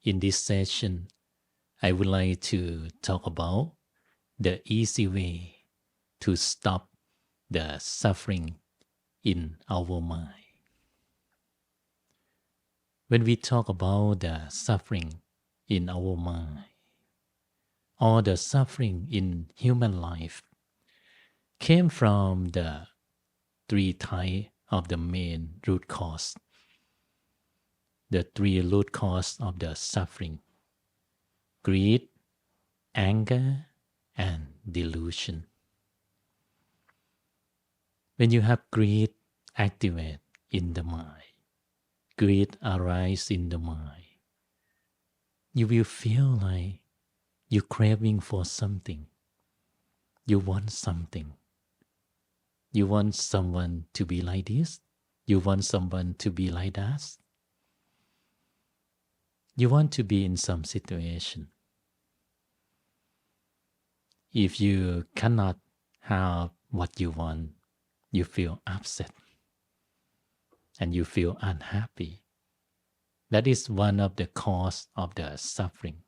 In this session, I would like to talk about the easy way to stop the suffering in our mind. When we talk about the suffering in our mind, or the suffering in human life, came from the three types of the main root cause, the three root cause of the suffering: greed, anger, and delusion. When you have greed activate in the mind, greed arise in the mind, you will feel like you're craving for something. You want something. You want someone to be like this. You want someone to be like that. You want to be in some situation. If you cannot have what you want, you feel upset and you feel unhappy. That is one of the cause of the suffering.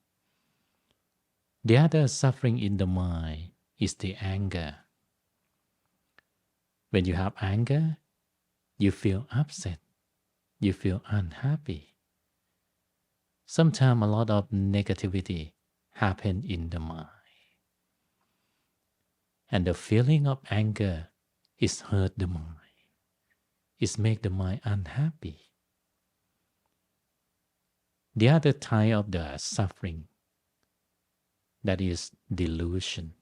The other suffering in the mind is the anger. When you have anger, you feel upset, you feel unhappy. Sometimes a lot of negativity happen in the mind. And the feeling of anger is hurt the mind. It make the mind unhappy. The other type of the suffering, that is delusion.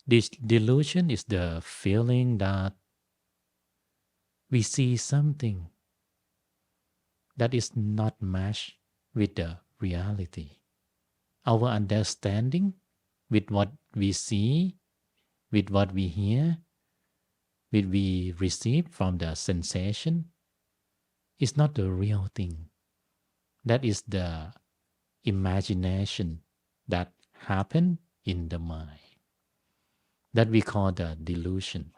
This delusion is the feeling that we see something that is not matched with the reality. Our understanding with what we see, with what we hear, with we receive from the sensation, is not the real thing. That is the imagination that happen in the mind, that we call the delusion.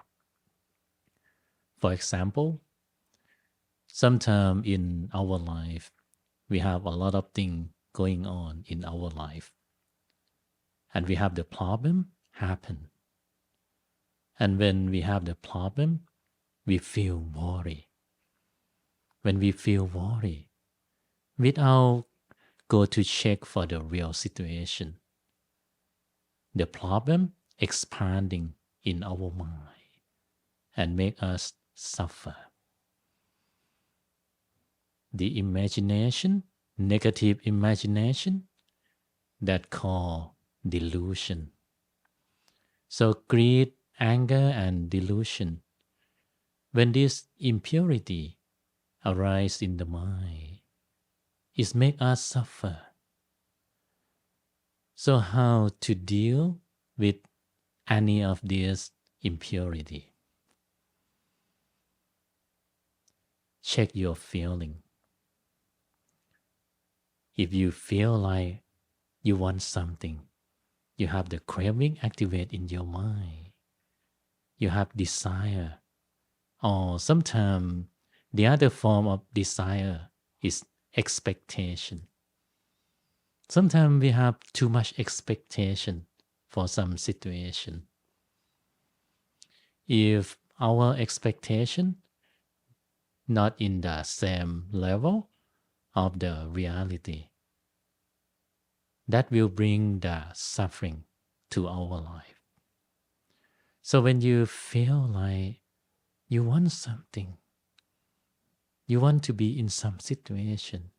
For example, sometime in our life, we have a lot of things going on in our life, and we have the problem happen. And when we have the problem, we feel worry. When we feel worry, without go to check for the real situation, the problem expanding in our mind and make us suffer. The imagination, negative imagination, that call delusion. So greed, anger, and delusion, when this impurity arise in the mind, it make us suffer. So how to deal with any of this impurity? Check your feeling. If you feel like you want something, you have the craving activate in your mind, you have desire, or sometimes the other form of desire is expectation. Sometimes we have too much expectation for some situation. If our expectation not in the same level of the reality, that will bring the suffering to our life. So when you feel like you want something, you want to be in some situation,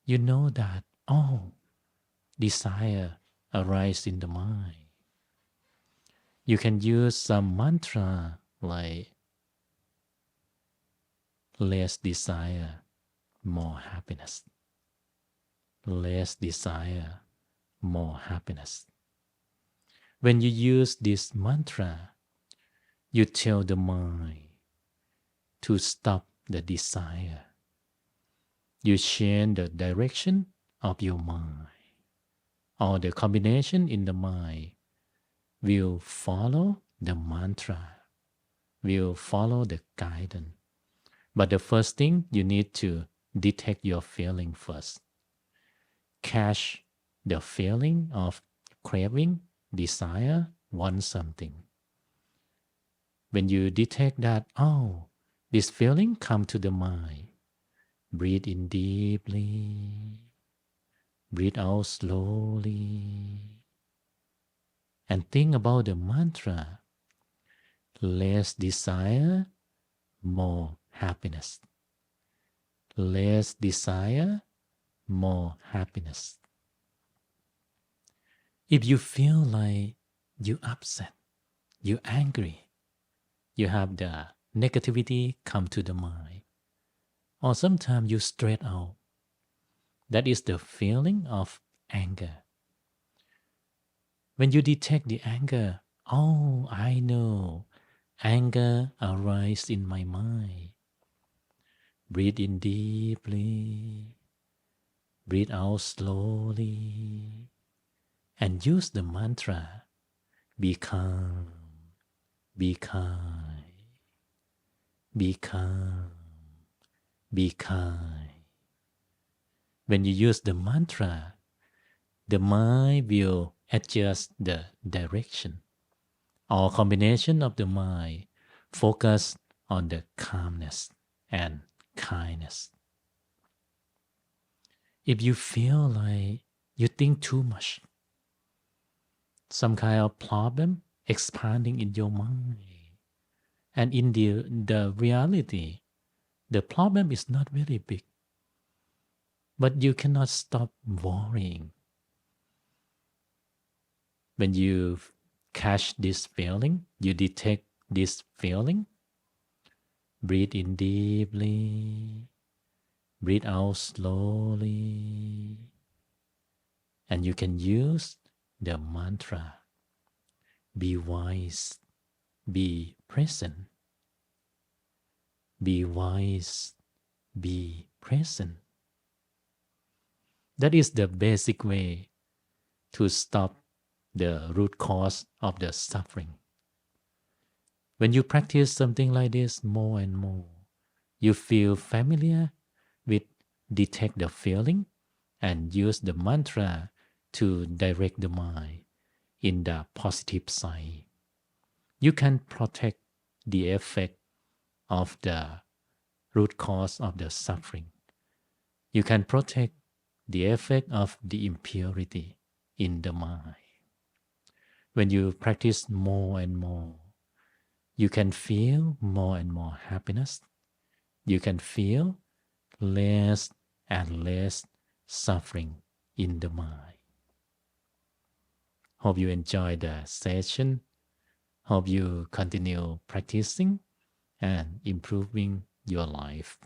you know that, desire arises in the mind. You can use some mantra like less desire, more happiness. Less desire, more happiness. When you use this mantra, you tell the mind to stop the desire. You change the direction of your mind, or the combination in the mind will follow the mantra, will follow the guidance. But the first thing, you need to detect your feeling first. Catch the feeling of craving, desire, want something. When you detect that, oh, this feeling come to the mind, breathe in deeply, breathe out slowly, and think about the mantra. Less desire, more happiness. Less desire, more happiness. If you feel like you upset, you angry, you have the negativity come to the mind, or sometimes you straight out, that is the feeling of anger. When you detect the anger, oh, I know, anger arises in my mind. Breathe in deeply, breathe out slowly, and use the mantra, be calm, be kind, be calm, be kind. When you use the mantra, the mind will adjust the direction or combination of the mind, focus on the calmness and kindness. If you feel like you think too much, some kind of problem expanding in your mind, and in the reality, the problem is not very big, but you cannot stop worrying. When you catch this feeling, you detect this feeling, breathe in deeply, breathe out slowly, and you can use the mantra, be wise, be present, be wise, be present. That is the basic way to stop the root cause of the suffering. When you practice something like this more and more, you feel familiar with detect the feeling and use the mantra to direct the mind in the positive side. You can protect the effect of the root cause of the suffering. You can protect the effect of the impurity in the mind. When you practice more and more, you can feel more and more happiness. You can feel less and less suffering in the mind. Hope you enjoy the session. Hope you continue practicing and improving your life.